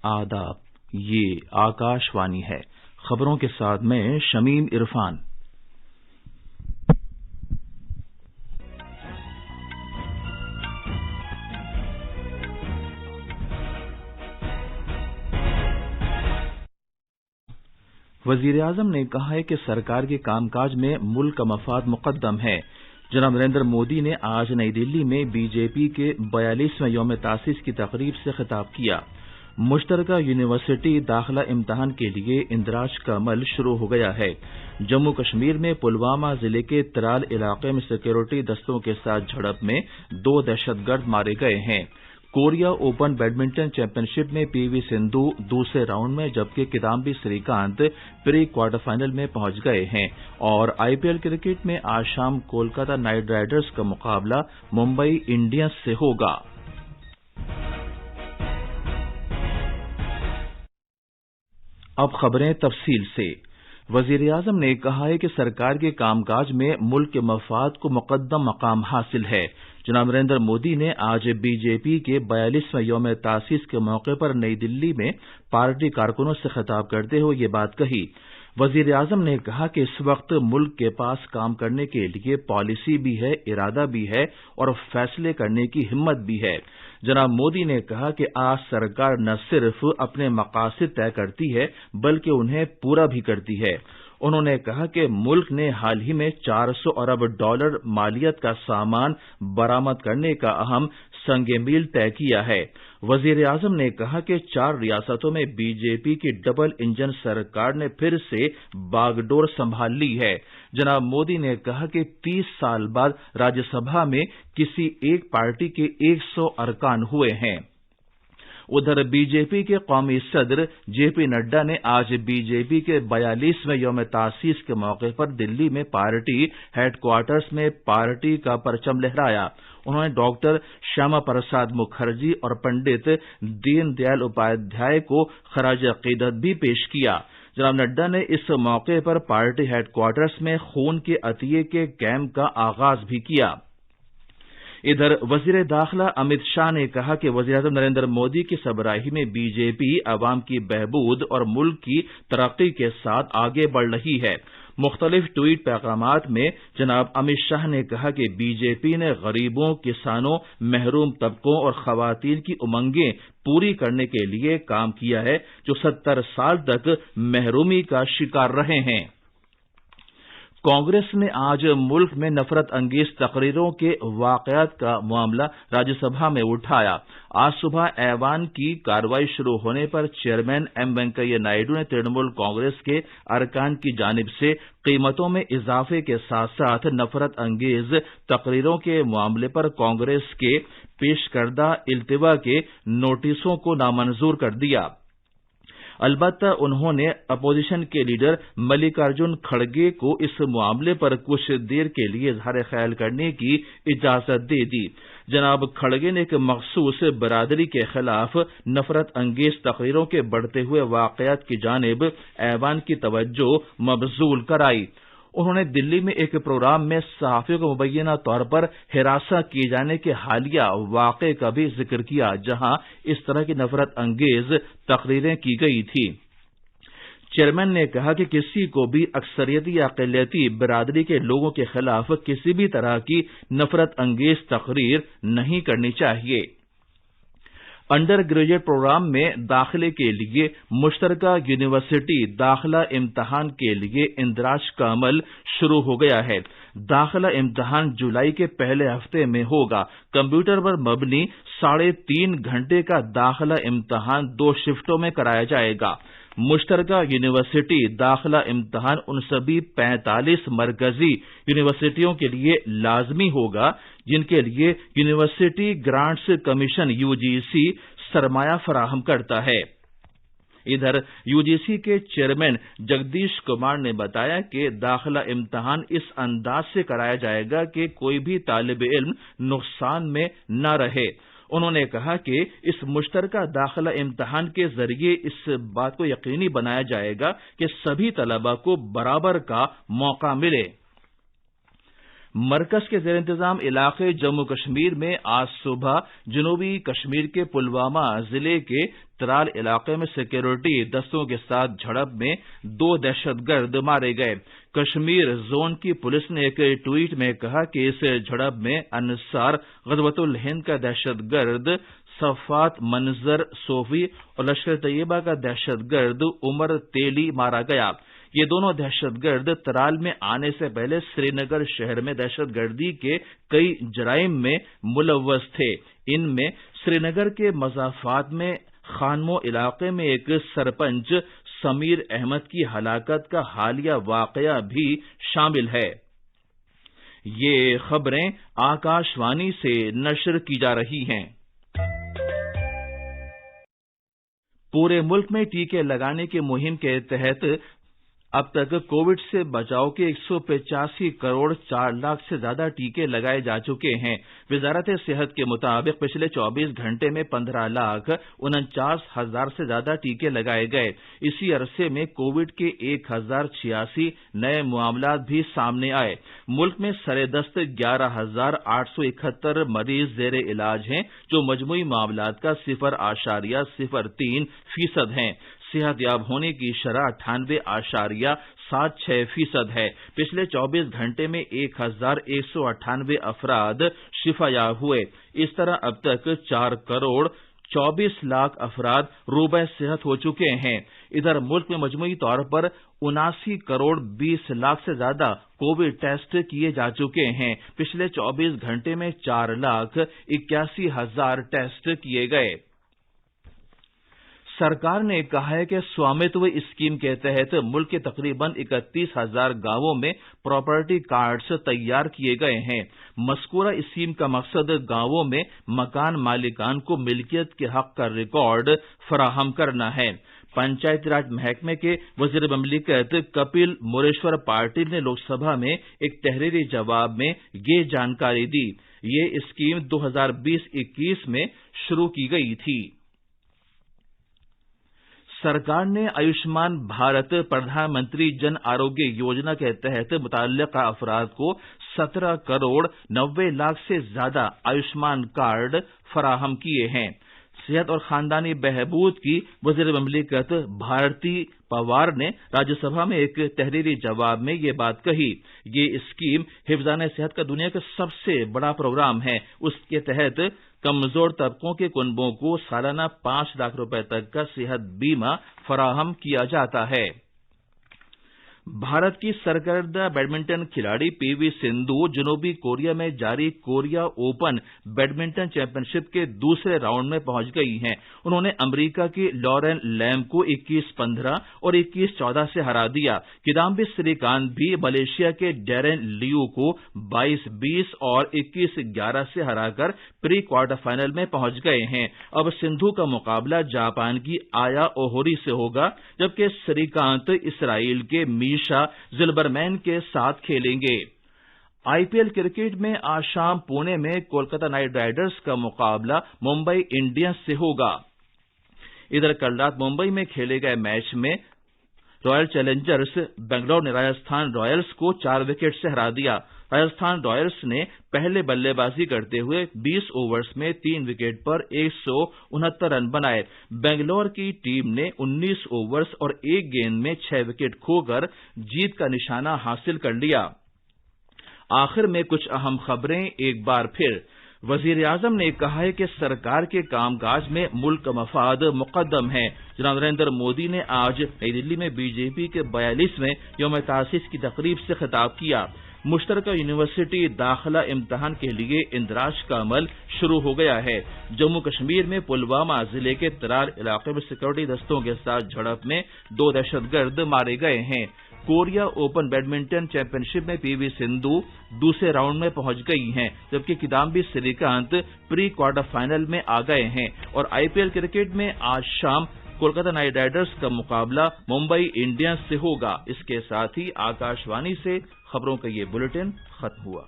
آداب، یہ آکاش وانی ہے۔ خبروں کے ساتھ میں شمیم عرفان۔ وزیر اعظم نے کہا ہے کہ سرکار کے کام کاج میں ملک کا مفاد مقدم ہے۔ جناب نریندر مودی نے آج نئی دلی میں بی جے پی کے 42ویں یوم تاسیس کی تقریب سے خطاب کیا۔ مشترکہ یونیورسٹی داخلہ امتحان کے لیے اندراج کا عمل شروع ہو گیا ہے۔ جموں کشمیر میں پلوامہ ضلع کے ترال علاقے میں سیکورٹی دستوں کے ساتھ جھڑپ میں 2 دہشت گرد مارے گئے ہیں۔ کوریا اوپن بیڈمنٹن چیمپئن شپ میں پی وی سندھو دوسرے راؤنڈ میں جبکہ کدامبی سری کانت پری کوارٹر فائنل میں پہنچ گئے ہیں۔ اور آئی پی ایل کرکٹ میں آج شام کولکاتہ نائٹ رائڈرز کا مقابلہ ممبئی انڈینز سے ہوگا۔ اب خبریں تفصیل سے۔ وزیر اعظم نے کہا ہے کہ سرکار کے کام کاج میں ملک کے مفاد کو مقدم مقام حاصل ہے۔ جناب نریندر مودی نے آج بی جے پی کے 42ویں یوم تاسیس کے موقع پر نئی دلی میں پارٹی کارکنوں سے خطاب کرتے ہوئے یہ بات کہی۔ وزیر اعظم نے کہا کہ اس وقت ملک کے پاس کام کرنے کے لیے پالیسی بھی ہے، ارادہ بھی ہے اور فیصلے کرنے کی ہمت بھی ہے۔ جناب مودی نے کہا کہ آج سرکار نہ صرف اپنے مقاصد طے کرتی ہے بلکہ انہیں پورا بھی کرتی ہے۔ انہوں نے کہا کہ ملک نے حال ہی میں $400 ارب مالیت کا سامان برآمد کرنے کا اہم سنگ میل طے کیا ہے۔ وزیر اعظم نے کہا کہ 4 ریاستوں میں بی جے پی کی ڈبل انجن سرکار نے پھر سے باغ ڈور سنبھال لی ہے۔ جناب مودی نے کہا کہ 30 سال بعد راجیہ سبھا میں کسی ایک پارٹی کے 100 ارکان ہوئے ہیں۔ ادھر بی جے پی کے قومی صدر جے پی نڈا نے آج بی جے پی کے 42ویں یوم تاسیس کے موقع پر دلی میں پارٹی ہیڈ کوارٹرز میں پارٹی کا پرچم لہرایا۔ انہوں نے ڈاکٹر شیاما پرساد مکھرجی اور پنڈت دین دیال اپادھیائے کو خراج عقیدت بھی پیش کیا۔ جناب نڈا نے اس موقع پر پارٹی ہیڈ کوارٹرز میں خون کے عطیے کے کیمپ کا آغاز بھی کیا۔ ادھر وزیر داخلہ امت شاہ نے کہا کہ وزیر اعظم نریندر مودی کی سربراہی میں بی جے پی عوام کی بہبود اور ملک کی ترقی کے ساتھ آگے بڑھ رہی ہے۔ مختلف ٹویٹ پیغامات میں جناب امت شاہ نے کہا کہ بی جے پی نے غریبوں، کسانوں، محروم طبقوں اور خواتین کی امنگیں پوری کرنے کے لیے کام کیا ہے جو 70 سال تک محرومی کا شکار رہے ہیں۔ کانگریس نے آج ملک میں نفرت انگیز تقریروں کے واقعات کا معاملہ راجیہ سبھا میں اٹھایا۔ آج صبح ایوان کی کارروائی شروع ہونے پر چیئرمین ایم وینکیا نائیڈو نے ترنمول کانگریس کے ارکان کی جانب سے قیمتوں میں اضافے کے ساتھ ساتھ نفرت انگیز تقریروں کے معاملے پر کانگریس کے پیش کردہ التوا کے نوٹسوں کو نامنظور کر دیا۔ البتہ انہوں نے اپوزیشن کے لیڈر ملکارجن کھڑگے کو اس معاملے پر کچھ دیر کے لیے اظہار خیال کرنے کی اجازت دے دی۔ جناب کھڑگے نے ایک مخصوص برادری کے خلاف نفرت انگیز تقریروں کے بڑھتے ہوئے واقعات کی جانب ایوان کی توجہ مبذول کرائی۔ انہوں نے دلی میں ایک پروگرام میں صحافیوں کو مبینہ طور پر ہراساں کیے جانے کے حالیہ واقعے کا بھی ذکر کیا جہاں اس طرح کی نفرت انگیز تقریریں کی گئی تھی۔ چیئرمین نے کہا کہ کسی کو بھی اکثریتی یا اقلیتی برادری کے لوگوں کے خلاف کسی بھی طرح کی نفرت انگیز تقریر نہیں کرنی چاہیے۔ انڈر گریجویٹ پروگرام میں داخلے کے لیے مشترکہ یونیورسٹی داخلہ امتحان کے لیے اندراج کا عمل شروع ہو گیا ہے۔ داخلہ امتحان جولائی کے پہلے ہفتے میں ہوگا۔ کمپیوٹر پر مبنی 3.5 گھنٹے کا داخلہ امتحان 2 شفٹوں میں کرایا جائے گا۔ مشترکہ یونیورسٹی داخلہ امتحان ان سبھی 45 مرکزی یونیورسٹیوں کے لیے لازمی ہوگا جن کے لیے یونیورسٹی گرانٹس کمیشن UGC سرمایہ فراہم کرتا ہے۔ ادھر UGC کے چیئرمین جگدیش کمار نے بتایا کہ داخلہ امتحان اس انداز سے کرایا جائے گا کہ کوئی بھی طالب علم نقصان میں نہ رہے۔ انہوں نے کہا کہ اس مشترکہ داخلہ امتحان کے ذریعے اس بات کو یقینی بنایا جائے گا کہ سبھی طلباء کو برابر کا موقع ملے۔ مرکز کے زیر انتظام علاقے جموں کشمیر میں آج صبح جنوبی کشمیر کے پلوامہ ضلع کے ترال علاقے میں سیکورٹی دستوں کے ساتھ جھڑپ میں 2 دہشت گرد مارے گئے۔ کشمیر زون کی پولیس نے ایک ٹویٹ میں کہا کہ اس جھڑپ میں انصار غزوۃ الہند کا دہشت گرد صفات منظر صوفی اور لشکر طیبہ کا دہشت گرد عمر تیلی مارا گیا۔ یہ دونوں دہشت گرد ترال میں آنے سے پہلے سری نگر شہر میں دہشت گردی کے کئی جرائم میں ملوث تھے۔ ان میں سری نگر کے مضافات میں خانمو علاقے میں ایک سرپنچ سمیر احمد کی ہلاکت کا حالیہ واقعہ بھی شامل ہے۔ یہ خبریں آکاش وانی سے نشر کی جا رہی ہیں۔ پورے ملک میں ٹیکے لگانے کی مہم کے تحت اب تک کووڈ سے بچاؤ کے 185 کروڑ 4 لاکھ سے زیادہ ٹیکے لگائے جا چکے ہیں۔ وزارت صحت کے مطابق پچھلے 24 گھنٹے میں 15,49,000 سے زیادہ ٹیکے لگائے گئے۔ اسی عرصے میں کووڈ کے 1,086 نئے معاملات بھی سامنے آئے۔ ملک میں سر دست 11,871 مریض زیر علاج ہیں، جو مجموعی معاملات کا 0.03% ہیں۔ صحت یاب ہونے کی شرح 98.76% ہے۔ پچھلے 24 گھنٹے میں 1,198 افراد شفا یاب ہوئے۔ اس طرح اب تک 4 کروڑ 24 لاکھ افراد روبہ صحت ہو چکے ہیں۔ ادھر ملک میں مجموعی طور پر 79 کروڑ 20 لاکھ سے زیادہ کووڈ ٹیسٹ کیے جا چکے ہیں۔ پچھلے 24 گھنٹے میں 4,81,000 ٹیسٹ کیے گئے۔ سرکار نے کہا ہے کہ سوامیتو اسکیم کے تحت ملک کے تقریباً 31,000 گاؤں میں پراپرٹی کارڈز تیار کیے گئے ہیں۔ مذکورہ اسکیم کا مقصد گاؤں میں مکان مالکان کو ملکیت کے حق کا ریکارڈ فراہم کرنا ہے۔ پنچایتی راج محکمے کے وزیر مملکت کپل موریشور پاٹل نے لوک سبھا میں ایک تحریری جواب میں یہ جانکاری دی۔ یہ اسکیم 2020-21 میں شروع کی گئی تھی۔ سرکار نے آیوشمان بھارت پردھان منتری جن آروگیہ یوجنا کے تحت متعلقہ افراد کو 17 کروڑ 90 لاکھ سے زیادہ آیوشمان کارڈ فراہم کیے ہیں۔ صحت اور خاندانی بہبود کی وزیر مملکت بھارتی پوار نے راجیہ سبھا میں ایک تحریری جواب میں یہ بات کہی۔ یہ اسکیم حفظان صحت کا دنیا کا سب سے بڑا پروگرام ہے۔ اس کے تحت کمزور طبقوں کے کنبوں کو سالانہ 5 لاکھ روپے تک کا صحت بیمہ فراہم کیا جاتا ہے۔ بھارت کی سرکردہ بیڈمنٹن کھلاڑی پی وی سندھو جنوبی کوریا میں جاری کوریا اوپن بیڈمنٹن چیمپئن شپ کے دوسرے راؤنڈ میں پہنچ گئی ہیں۔ انہوں نے امریکہ کی لورین لیم کو 21-15 اور 21-14 سے ہرا دیا۔ کدامبی سری کانت بھی ملیشیا کے ڈیرن لیو کو 22-20 اور 21-11 سے ہرا کر پری کوارٹر فائنل میں پہنچ گئے ہیں۔ اب سندھو کا مقابلہ جاپان کی آیا اوہوری سے ہوگا، جبکہ سری کانت اسرائیل کے میشا زلبرمین کے ساتھ کھیلیں گے۔ آئی پی ایل کرکٹ میں آج شام پونے میں کولکتہ نائٹ رائڈرز کا مقابلہ ممبئی انڈینز سے ہوگا۔ ادھر کل رات ممبئی میں کھیلے گئے میچ میں رائل چیلنجرز بنگلور نے راجستھان رائلز کو 4 وکٹ سے ہرا دیا۔ راجستھان رائلز نے پہلے بلے بازی کرتے ہوئے 20 اوورز میں 3 وکٹ پر 169 رن بنائے۔ بنگلور کی ٹیم نے 19 اوورز اور 1 گیند میں 6 وکٹ کھو کر جیت کا نشانہ حاصل کر لیا۔ آخر میں کچھ اہم خبریں ایک بار پھر۔ وزیر اعظم نے کہا ہے کہ سرکار کے کام کاج میں ملک کا مفاد مقدم ہے۔ جناب نریندر مودی نے آج نئی دلی میں بی جے پی کے 42ویں یوم تاسیس کی تقریب سے خطاب کیا۔ مشترکہ یونیورسٹی داخلہ امتحان کے لیے اندراج کا عمل شروع ہو گیا ہے۔ جموں کشمیر میں پلوامہ ضلع کے ترال علاقے میں سیکورٹی دستوں کے ساتھ جھڑپ میں 2 دہشت گرد مارے گئے ہیں۔ کوریا اوپن بیڈمنٹن چیمپئن شپ میں پی وی سندھو دوسرے راؤنڈ میں پہنچ گئی ہیں، جبکہ کدامبی سری کانت پری کوارٹر فائنل میں آ گئے ہیں۔ اور آئی پی ایل کرکٹ میں آج شام کولکتہ نائٹ رائڈرز کا مقابلہ ممبئی انڈینز سے ہوگا۔ اس کے ساتھ ہی آکاش وانی سے خبروں کا یہ بلیٹن ختم ہوا۔